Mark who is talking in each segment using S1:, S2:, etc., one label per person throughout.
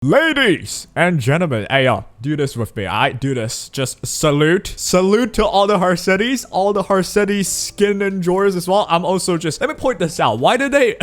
S1: Ladies and gentlemen, hey yo, do this with me. I do this. Just salute to all the Harsetti skin enjoyers as well. I'm also just, let me point this out. Why did they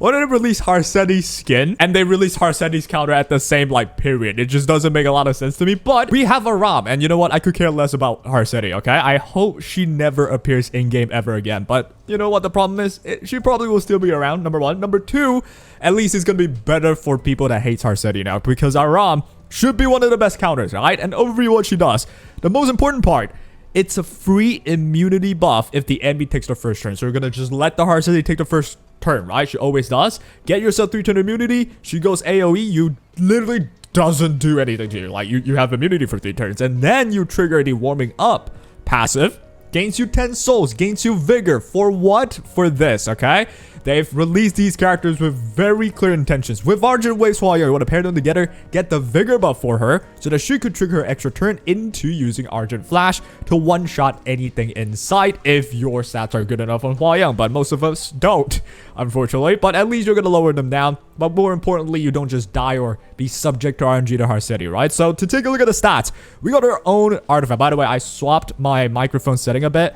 S1: release Harsetti skin and they release Harsetti's counter at the same like period? It just doesn't make a lot of sense to me. But we have Aram, and you know what? I could care less about Harsetti. Okay, I hope she never appears in game ever again. But you know what the problem is? She probably will still be around. Number one. Number two, at least it's gonna be better for people that hate Harsetti now, because Aram should be one of the best counters, right? And overview what she does. The most important part, it's a free immunity buff if the enemy takes the first turn. So you're gonna just let the Harsetti take the first turn, right? She always does. Get yourself 3-turn immunity. She goes AoE. You literally doesn't do anything to you. Like you have immunity for 3 turns, and then you trigger the warming up passive. Gains you 10 souls, gains you vigor. For what? For this, okay? They've released these characters with very clear intentions. With Argent Waves Hua Yang, you want to pair them together, get the vigor buff for her, so that she could trigger her extra turn into using Argent Flash to one-shot anything in sight if your stats are good enough on Hua Yang. But most of us don't, unfortunately. But at least you're going to lower them down. But more importantly, you don't just die or be subject to RNG to Harsetti, right? So to take a look at the stats, we got our own artifact. By the way, I swapped my microphone setting a bit.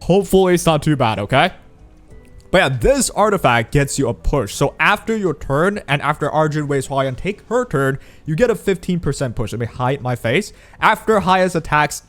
S1: Hopefully it's not too bad, okay? But yeah, this artifact gets you a push. So after your turn and after Argent Waves Hua Yang take her turn, you get a 15% push. Let me hide my face. After highest attacks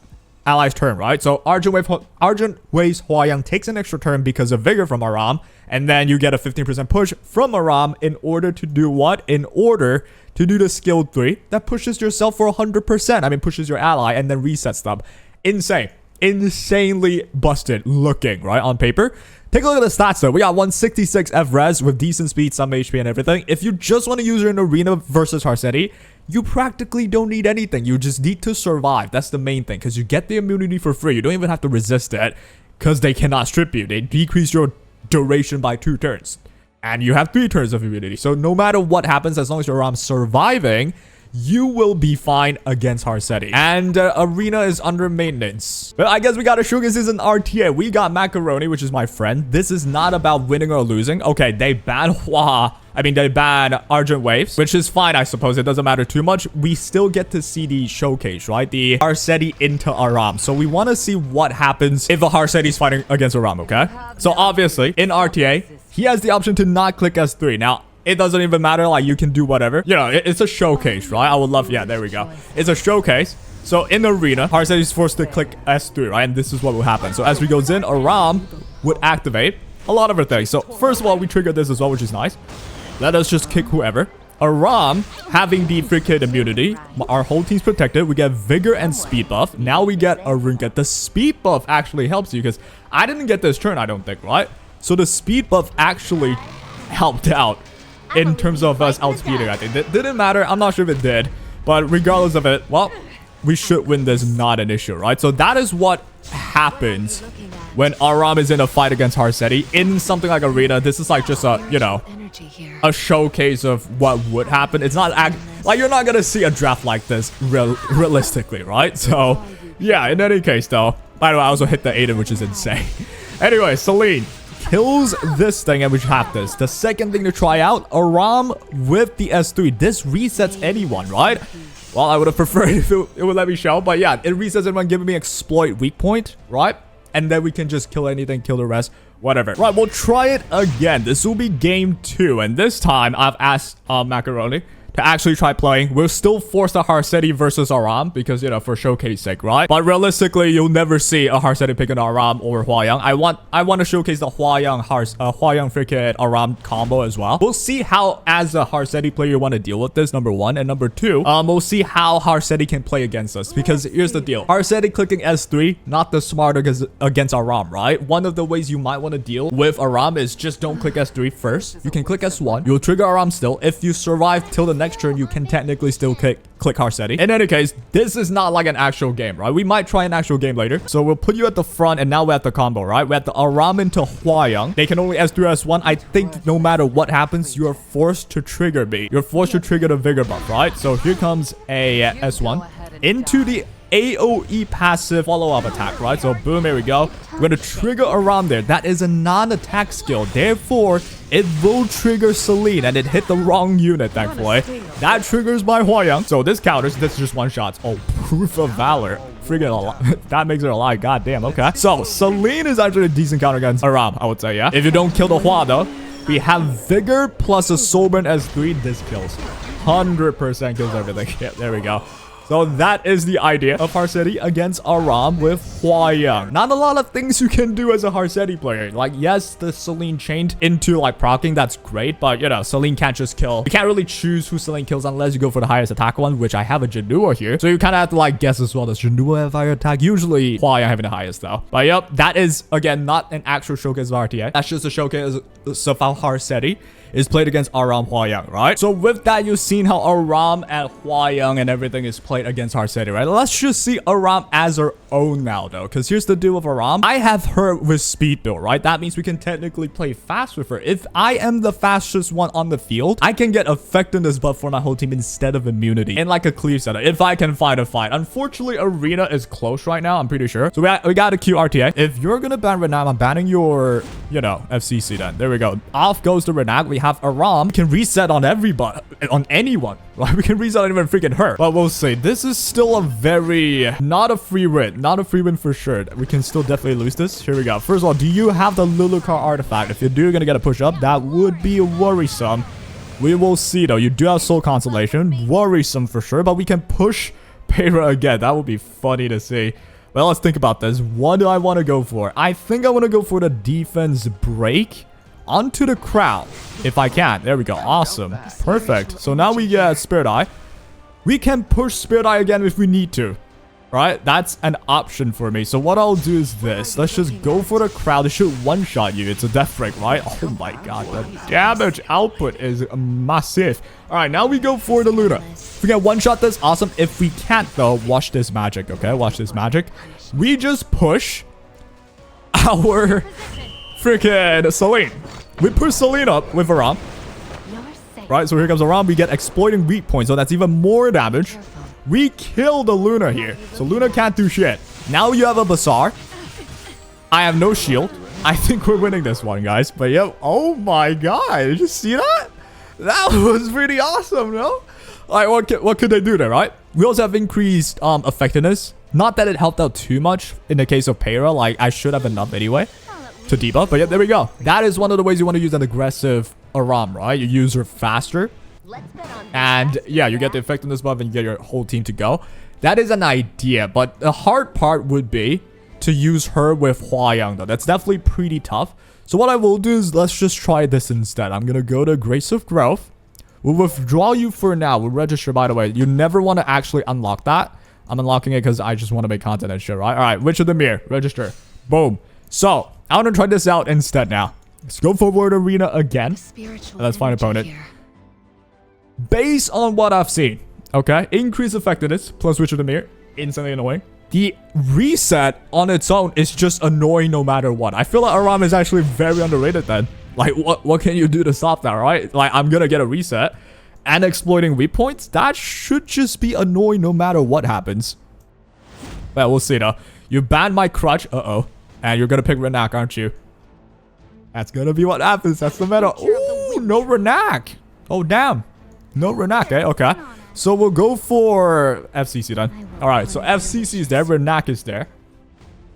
S1: ally's turn, right? So Argent Waves Hua Yang takes an extra turn because of vigor from Aram, and then you get a 15% push from Aram in order to do what? In order to do the skill 3 that pushes yourself for 100%. I mean, pushes your ally and then resets them. Insane. Insanely busted looking, right? On paper. Take a look at the stats though. We got 166 F res with decent speed, some HP and everything. If you just want to use her in arena versus Harsetti, you practically don't need anything. You just need to survive. That's the main thing, because you get the immunity for free. You don't even have to resist it because they cannot strip you. They decrease your duration by 2 turns. And you have 3 turns of immunity. So no matter what happens, as long as you're around surviving, you will be fine against Harsetti. And arena is under maintenance. But I guess we gotta showcase this in RTA. We got Macaroni, which is my friend. This is not about winning or losing. Okay, they ban they ban Argent Waves, which is fine, I suppose. It doesn't matter too much. We still get to see the showcase, right? The Harsetti into Aram. So we want to see what happens if a Harsetti is fighting against Aram, okay? So obviously, in RTA, he has the option to not click S3. Now, it doesn't even matter, like you can do whatever. You know, it's a showcase, right? I would love, yeah, there we go. It's a showcase. So in arena, Harsetti is forced to click S3, right? And this is what will happen. So as we goes in, Aram would activate a lot of her things. So first of all, we triggered this as well, which is nice. Let us just kick whoever. Aram having the freaking immunity. Our whole team's protected. We get vigor and speed buff. Now we get a Rinket. The speed buff actually helps you because I didn't get this turn, I don't think, right? So the speed buff actually helped out in terms of us outspeeding, I think. It didn't matter. I'm not sure if it did. But regardless of it, well, we should win this, not an issue, right? So that is what happens when Aram is in a fight against Harsetti in something like arena. This is like just a, you know, a showcase of what would happen. It's not like you're not gonna see a draft like this realistically, right? So yeah, in any case though, by the way, I also hit the Aiden, which is insane. Anyway, Celine kills this thing and we have this. The second thing to try out, Aram with the S3. This resets anyone, right? Well, I would have preferred if it would let me show, but yeah, it resets anyone, giving me exploit weak point, right? And then we can just kill anything, kill the rest, whatever. Right, we'll try it again. This will be game 2, and this time I've asked Macaroni to actually try playing. We'll still force the Harsetti versus Aram because, you know, for showcase sake, right? But realistically, you'll never see a Harsetti picking Aram or Hua Yang. I want to showcase the Hua Yang freaking Aram combo as well. We'll see how, as a Harsetti player, you want to deal with this, number 1. And number 2, we'll see how Harsetti can play against us. Because here's the deal. Harsetti clicking S3, not the smarter against Aram, right? One of the ways you might want to deal with Aram is just don't click S3 first. You can click S1. You'll trigger Aram still. If you survive till the next turn, you can technically still click Harsetti. In any case, this is not like an actual game, right? We might try an actual game later. So we'll put you at the front, and now we're at the combo, right? We're at the Aram into Hua Yang. They can only S3 S1. I think no matter what happens, you're forced to trigger me. You're forced to trigger the vigor buff, right? So here comes a S1 into the AoE passive follow-up attack, right? So boom, here we go. We're gonna trigger Aram there. That is a non-attack skill. Therefore, it will trigger Celine, and it hit the wrong unit, thankfully. That triggers my Huayang. So this counters. This is just one shot. Oh, proof of valor. Freaking a lot. That makes it a lot. God damn. Okay. So Celine is actually a decent counter against Aram, I would say, yeah. If you don't kill the Hua, though, we have Vigor plus a Soulburn S3. This kills. 100% kills everything. Yeah, there we go. So that is the idea of Harsetti against Aram with Huayang. Not a lot of things you can do as a Harsetti player. Like, yes, the Celine chained into, like, proccing. That's great. But, you know, Celine can't just kill. You can't really choose who Celine kills unless you go for the highest attack one, which I have a Janua here. So you kind of have to, like, guess as well. Does Janua have higher attack? Usually, Huayang having the highest, though. But, yep, that is, again, not an actual showcase of RTA. That's just a showcase of how Harsetti is played against Aram Huayang, right? So with that, you've seen how Aram and Huayang and everything is played against Harsetti, right? Let's just see Aram as her own now, though, because here's the deal with Aram. I have her with speed build, right? That means we can technically play fast with her. If I am the fastest one on the field, I can get effectiveness buff for my whole team instead of immunity in like a cleave setup if I can find a fight. Unfortunately, Arena is close right now, I'm pretty sure. So we got to queue RTA. If you're gonna ban Renag, I'm banning your, you know, FCC then. There we go. Off goes the Renag. We have Aram. We can reset on everybody, on anyone, right? We can reset on even freaking her. But we'll see. This is still a very, not a free win. Not a free win for sure. We can still definitely lose this. Here we go. First of all, do you have the Lulucar artifact? If you do, you're gonna get a push up. That would be worrisome. We will see though. You do have Soul Consolation. Worrisome for sure, but we can push Pera again. That would be funny to see. Well, let's think about this. What do I want to go for? I think I want to go for the defense break onto the crowd if I can. There we go. Awesome. Perfect. So now we get Spirit Eye. We can push Spirit Eye again if we need to. Right? That's an option for me. So what I'll do is this. Let's just go for the crowd. It should one-shot you. It's a death break, right? Oh my god. The damage output is massive. Alright, now we go for the Luna. If we can one-shot this, awesome. If we can't, though, watch this magic, okay? Watch this magic. We just push our freaking Celine. We push Celine up with Aram. Right, so here comes Aram. We get exploiting weak points, so that's even more damage. We kill the Luna here. So Luna can't do shit. Now you have a Bazaar. I have no shield. I think we're winning this one, guys. But yeah, oh my god. Did you see that? That was pretty awesome, no? Like, what could they do there, right? We also have increased effectiveness. Not that it helped out too much in the case of Pera. Like, I should have enough anyway to debuff. But yeah, there we go. That is one of the ways you want to use an aggressive Aram, right? You use her faster. And yeah, you get the effectiveness buff and you get your whole team to go. That is an idea, but the hard part would be to use her with Huayang, though. That's definitely pretty tough. So what I will do is let's just try this instead. I'm gonna go to Grace of Growth. We'll withdraw you for now. We'll register, by the way. You never want to actually unlock that. I'm unlocking it because I just want to make content and shit, right? All right, Witch of the Mirror, register. Boom. So I want to try this out instead now. Let's go for World Arena again. And let's find an opponent. Based on what I've seen, okay, increased effectiveness plus Witch of the Mirror, instantly annoying. The reset on its own is just annoying no matter what. I feel like Aram is actually very underrated then. Like, what can you do to stop that, right? Like, I'm gonna get a reset and exploiting weak points. That should just be annoying no matter what happens. Well, we'll see though. You banned my crutch, and you're gonna pick Renak, aren't you? That's gonna be what happens. That's the meta. Ooh, no Renak. Oh damn. No Renak, eh? Okay. So we'll go for FCC then. Alright, so FCC is there. Renak is there.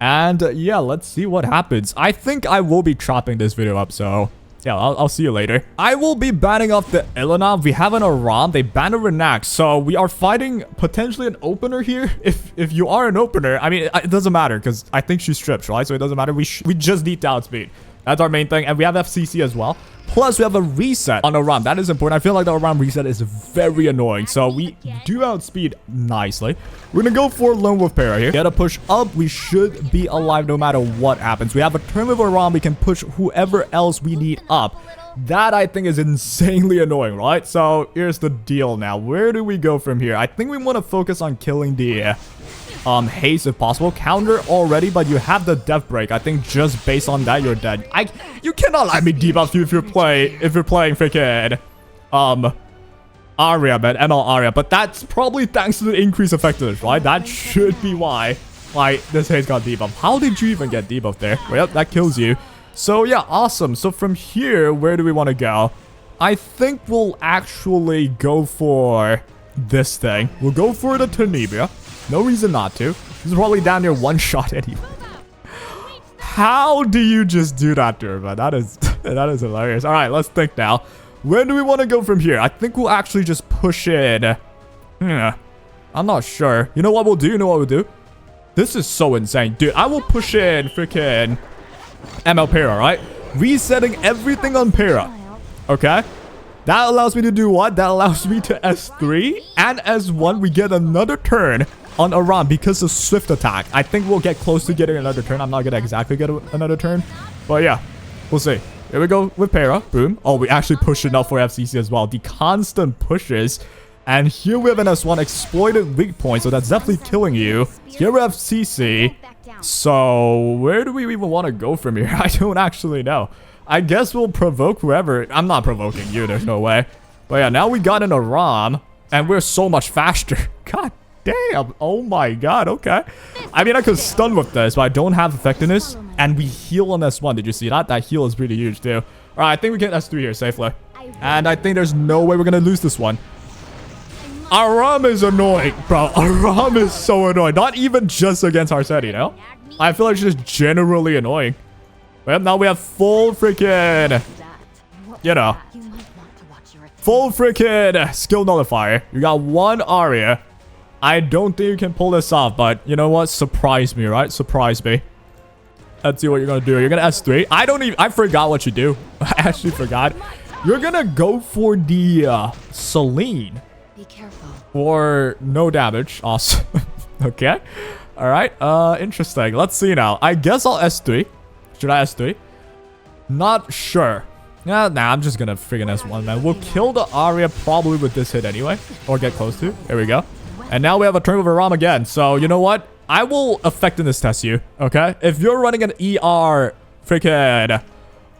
S1: And yeah, let's see what happens. I think I will be chopping this video up, so yeah, I'll see you later. I will be banning off the Ilona. We have an Aram. They banned a Renak. So we are fighting potentially an opener here. If you are an opener, I mean, it doesn't matter because I think she strips, right? So it doesn't matter. We just need to outspeed. That's our main thing. And we have FCC as well. Plus, we have a reset on Aram. That is important. I feel like the Aram reset is very annoying. So we do outspeed nicely. We're going to go for Lone Wolf Para here. Get a push up. We should be alive no matter what happens. We have a turn with Aram. We can push whoever else we need up. That, I think, is insanely annoying, right? So here's the deal now. Where do we go from here? I think we want to focus on killing the haste if possible. Counter already, but you have the death break. I think just based on that, you're dead. You cannot let me debuff you if you're playing freaking Aria, man. ML Aria. But that's probably thanks to the increased effectiveness, right? That should be why this haze got debuffed. How did you even get debuffed there? Well, that kills you. So yeah, awesome. So from here, where do we want to go? I think we'll actually go for this thing. We'll go for the Tenebria. No reason not to. This is probably down near one shot anyway. How do you just do that to her, man? That is hilarious. All right, let's think now. Where do we want to go from here? I think we'll actually just push in. I'm not sure. You know what we'll do? You know what we'll do? This is so insane. Dude, I will push in freaking ML Para, right? Resetting everything on Para. Okay? That allows me to do what? That allows me to S3 and S1. We get another turn on Aram because of Swift Attack. I think we'll get close to getting another turn. I'm not going to exactly get another turn. But yeah, we'll see. Here we go with Para. Boom. Oh, we actually pushed enough for FCC as well. The constant pushes. And here we have an S1 exploited weak point. So that's definitely killing you. Here we have CC. So where do we even want to go from here? I don't actually know. I guess we'll provoke whoever. I'm not provoking you. There's no way. But yeah, now we got an Aram. And we're so much faster. God damn. Oh my god. Okay. I mean, I could stun with this, but I don't have effectiveness. And we heal on S1. Did you see that? That heal is pretty huge too. Alright, I think we get S3 here safely. And I think there's no way we're going to lose this one. Aram is annoying, bro. Aram is so annoying. Not even just against Harsetti, you know? I feel like she's just generally annoying. Well, now we have full freaking, you know, full freaking skill nullifier. You got one Aria. I don't think you can pull this off, but you know what? Surprise me, right? Surprise me. Let's see what you're going to do. You're going to S3. I forgot what you do. I actually forgot. You're going to go for the Celine.
S2: Be careful.
S1: For no damage. Awesome. Okay. All right. Interesting. Let's see now. I guess I'll S3. Should I S3? Not sure. Nah, I'm just gonna friggin' S1, man. We'll kill the Aria probably with this hit anyway. Or get close to. There we go. And now we have a turn with Aram again. So, you know what? I will effectiveness test you. Okay? If you're running an ER freaking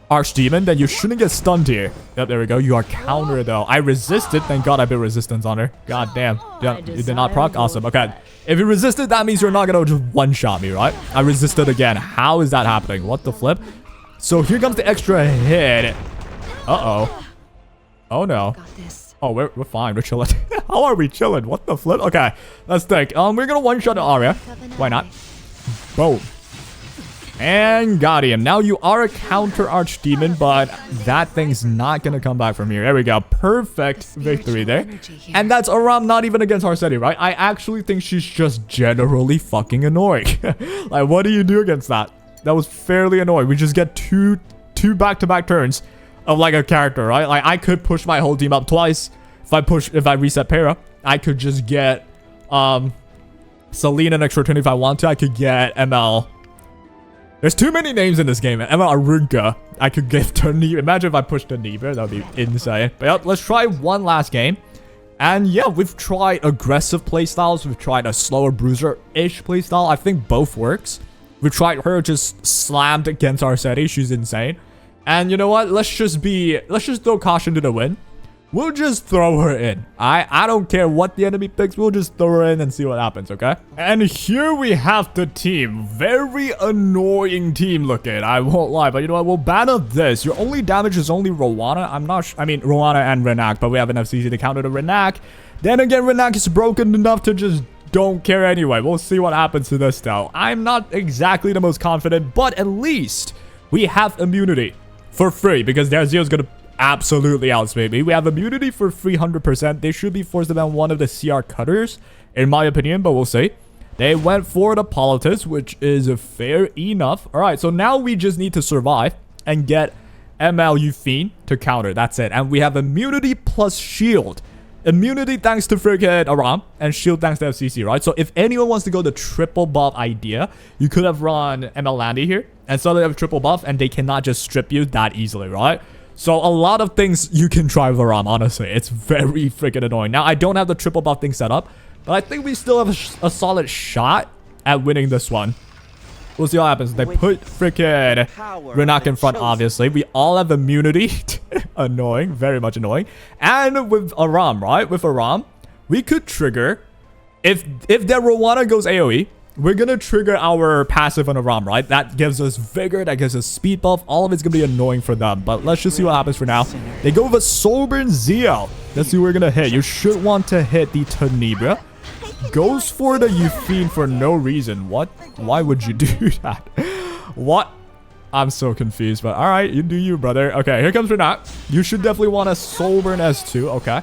S1: Archdemon, then you shouldn't get stunned here. Yep, there we go. You are counter though. I resisted. Thank god I built resistance on her. God damn. Yeah, you did not proc. Awesome. Okay. If you resisted, that means you're not gonna just one-shot me, right? I resisted again. How is that happening? What the flip? So here comes the extra hit. Uh-oh. Oh no. Oh, we're fine. We're chilling. How are we chilling? What the flip? Okay. Let's think. We're gonna one-shot the Aria. Why not? Boom. And got him. Now you are a counter Archdemon, but that thing's not going to come back from here. There we go. Perfect victory there. And that's Aram not even against Harsetti, right? I actually think she's just generally fucking annoying. Like, what do you do against that? That was fairly annoying. We just get two back-to-back turns of like a character, right? Like, I could push my whole team up twice. If I reset Para, I could just get Celine an extra turn if I want to. I could get ML. There's too many names in this game. Emma Arunka. I could give to Neva. Imagine if I pushed to Neva. That would be insane. But yeah, let's try one last game. And yeah, we've tried aggressive playstyles. We've tried a slower bruiser-ish playstyle. I think both works. We've tried her just slammed against Harsetti. She's insane. And you know what? Let's just throw caution to the wind. We'll just throw her in. I don't care what the enemy picks. We'll just throw her in and see what happens, okay? And here we have the team. Very annoying team looking. I won't lie, but you know what? We'll battle this. Your only damage is only Rowana. I mean, Rowana and Renak, but we have enough CC to counter the Renak. Then again, Renak is broken enough to just don't care anyway. We'll see what happens to this, though. I'm not exactly the most confident, but at least we have immunity for free because their Zeo's gonna absolutely outspeed me. We have immunity for 300%. They should be forced to ban one of the CR cutters, in my opinion, but we'll see. They went for the Politis, which is fair enough. All right, so now we just need to survive and get ML Fiend to counter. That's it. And we have immunity plus shield. Immunity thanks to freaking Aram, and shield thanks to FCC, right? So if anyone wants to go the triple buff idea, you could have run ML Landy here, and suddenly have triple buff, and they cannot just strip you that easily, right? So a lot of things you can try with Aram, honestly. It's very freaking annoying. Now, I don't have the triple buff thing set up, but I think we still have a solid shot at winning this one. We'll see what happens. They put freaking Renak in front, obviously. We all have immunity. Annoying. Very much annoying. And with Aram, right? With Aram, we could trigger... If their Rowana goes AoE, we're gonna trigger our passive on Aram, right? That gives us vigor, that gives us speed buff. All of it's gonna be annoying for them. But let's just see what happens for now. They go with a Soulburn Zeo. Let's see who we're gonna hit. You should want to hit the Tenebra. Goes for the Euphine for no reason. What? Why would you do that? What? I'm so confused, but alright, you do you, brother. Okay, here comes Renat. You should definitely want a Soulburn S2. Okay.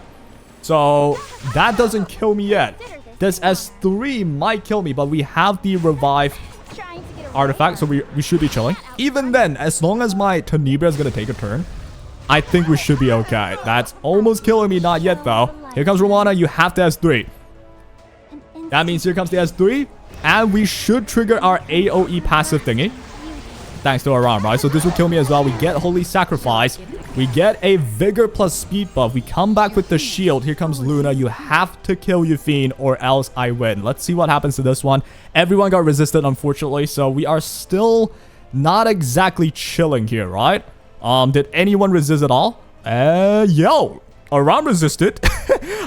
S1: So, that doesn't kill me yet. This S3 might kill me, but we have the revive artifact, so we should be chilling. Even then, as long as my Tenebra is going to take a turn, I think we should be okay. That's almost killing me. Not yet, though. Here comes Rowana. You have the S3. That means here comes the S3. And we should trigger our AoE passive thingy. Thanks to Aram, right? So this will kill me as well. We get Holy Sacrifice. We get a Vigor plus Speed buff. We come back with the shield. Here comes Luna. You have to kill Euphine or else I win. Let's see what happens to this one. Everyone got resisted, unfortunately. So we are still not exactly chilling here, right? Did anyone resist at all? Yo. Aram resisted.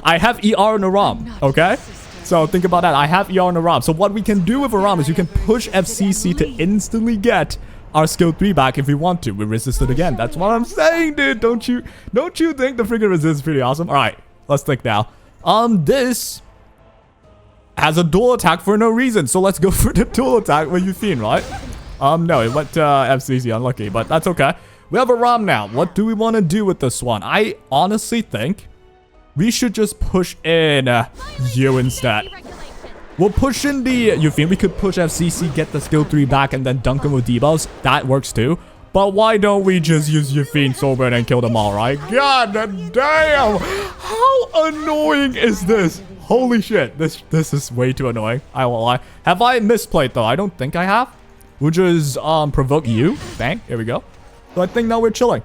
S1: I have ER on Aram, okay? So think about that. I have ER on Aram. So what we can do with Aram is you can push FCC to instantly get our skill 3 back if we want to. We resisted again. That's what I'm saying, dude. Don't you think the freaking resist is pretty awesome? All right, let's think now. This has a dual attack for no reason. So let's go for the dual attack with Euphine, right? No, it went to FCC. Unlucky, but that's okay. We have Aram now. What do we want to do with this one? I honestly think we should just push in you instead. We'll push in the Euphine. We could push FCC, get the skill 3 back, and then dunk him with debuffs. That works too. But why don't we just use Euphine, Soulburn, and kill them all, right? God damn! How annoying is this? Holy shit. This is way too annoying. I won't lie. Have I misplayed, though? I don't think I have. We'll just provoke you. Bang. Here we go. So I think now we're chilling.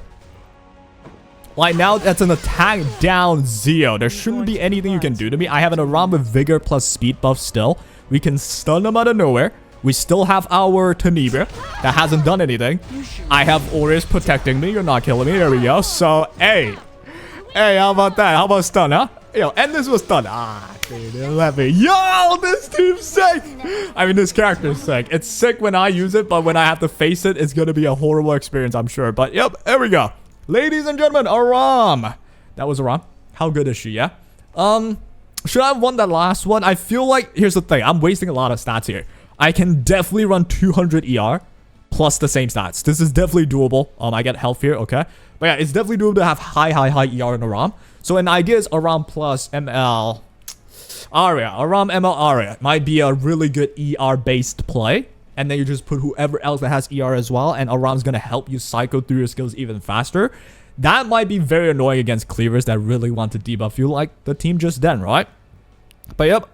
S1: Like now, that's an attack down Zeo. There shouldn't be anything you can do to me. I have an Aram with Vigor plus Speed buff still. We can stun them out of nowhere. We still have our Tenebra that hasn't done anything. I have Auras protecting me. You're not killing me. There we go. So, hey. Hey, how about that? How about stun, huh? Yo, and this was stun. Ah, dude, let me. Yo, this team's sick. I mean, this character's sick. It's sick when I use it, but when I have to face it, it's going to be a horrible experience, I'm sure. But, yep, there we go. Ladies and gentlemen, Aram. That was Aram. How good is she, yeah? Should I have won that last one? I feel like, here's the thing. I'm wasting a lot of stats here. I can definitely run 200 ER plus the same stats. This is definitely doable. I get health here, okay? But yeah, it's definitely doable to have high ER in Aram. So an idea is Aram plus ML Aria. Aram ML Aria might be a really good ER-based play. And then you just put whoever else that has ER as well. And Aram's going to help you cycle through your skills even faster. That might be very annoying against cleavers that really want to debuff you like the team just then, right? But yep.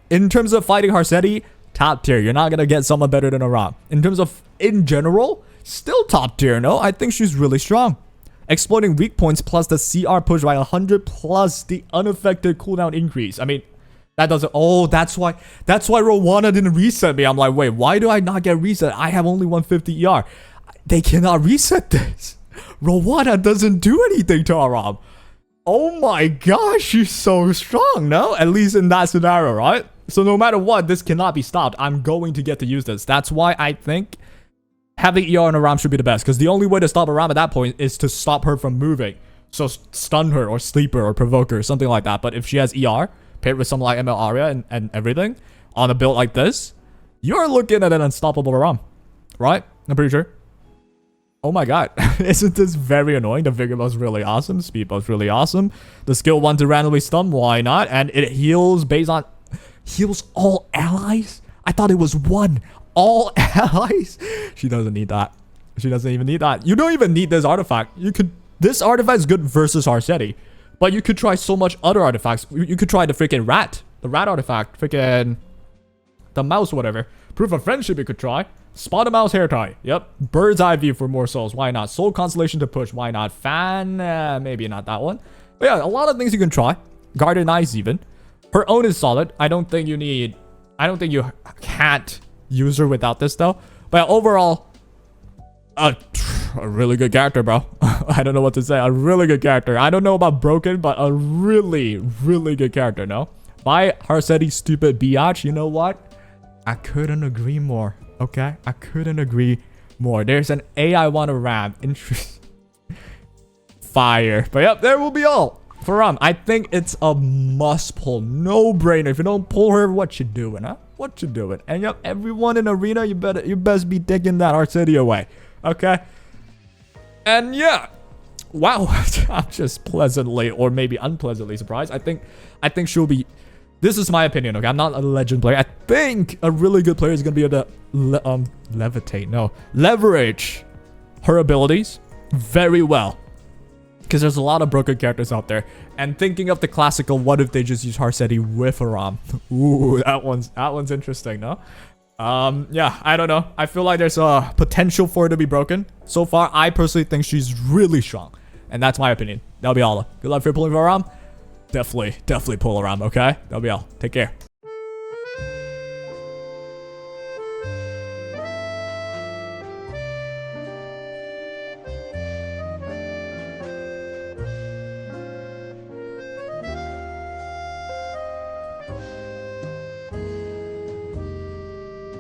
S1: In terms of fighting Harsetti, top tier. You're not going to get someone better than Aram. In terms of, in general, still top tier, no? I think she's really strong. Exploiting weak points plus the CR push by 100 plus the unaffected cooldown increase. I mean... That doesn't... Oh, that's why Rowana didn't reset me. I'm like, wait, why do I not get reset? I have only 150 ER. They cannot reset this. Rowana doesn't do anything to Aram. Oh my gosh, she's so strong, no? At least in that scenario, right? So no matter what, this cannot be stopped. I'm going to get to use this. That's why I think having ER on Aram should be the best. Because the only way to stop Aram at that point is to stop her from moving. So stun her or sleep her or provoke her, something like that. But if she has ER... paired with something like ML Aria and everything on a build like this, you're looking at an unstoppable Aram, right? I'm pretty sure. Oh my god. Isn't this very annoying? The Vigor was really awesome. Speed was really awesome. The skill 1 to randomly stun, why not? And it heals based on... Heals all allies? I thought it was 1. All allies? She doesn't need that. She doesn't even need that. You don't even need this artifact. You could... This artifact is good versus Harsetti. But you could try so much other artifacts. You could try the freaking rat. The rat artifact. Freaking... The mouse, whatever. Proof of friendship you could try. Spot a mouse hair tie. Yep. Bird's eye view for more souls. Why not? Soul constellation to push. Why not? Fan. Maybe not that one. But yeah, a lot of things you can try. Guardian eyes even. Her own is solid. I don't think you need... I don't think you can't use her without this though. But overall, a really good character, bro. I don't know what to say. A really good character. I don't know about broken, but a really, really good character, no? By Harsetti, stupid biatch, you know what? I couldn't agree more, okay? I couldn't agree more. There's an A I want to ram. Interest. Fire. But yep, there will be all for Ram. I think it's a must pull. No brainer. If you don't pull her, what you doing, huh? What you doing? And yep, everyone in arena, you best be taking that Harsetti away. Okay? And yeah. Wow. I'm just pleasantly or maybe unpleasantly surprised. I think she'll be. This is my opinion, okay? I'm not a legend player. I think a really good player is gonna be able to leverage her abilities very well. Because there's a lot of broken characters out there. And thinking of the classical, what if they just use Harsetti with Aram? Ooh, that one's interesting, no? Yeah, I don't know. I feel like there's a potential for her to be broken. So far, I personally think she's really strong. And that's my opinion. That'll be all. Good luck for pulling for Aram. Definitely pull Aram, okay? That'll be all. Take care.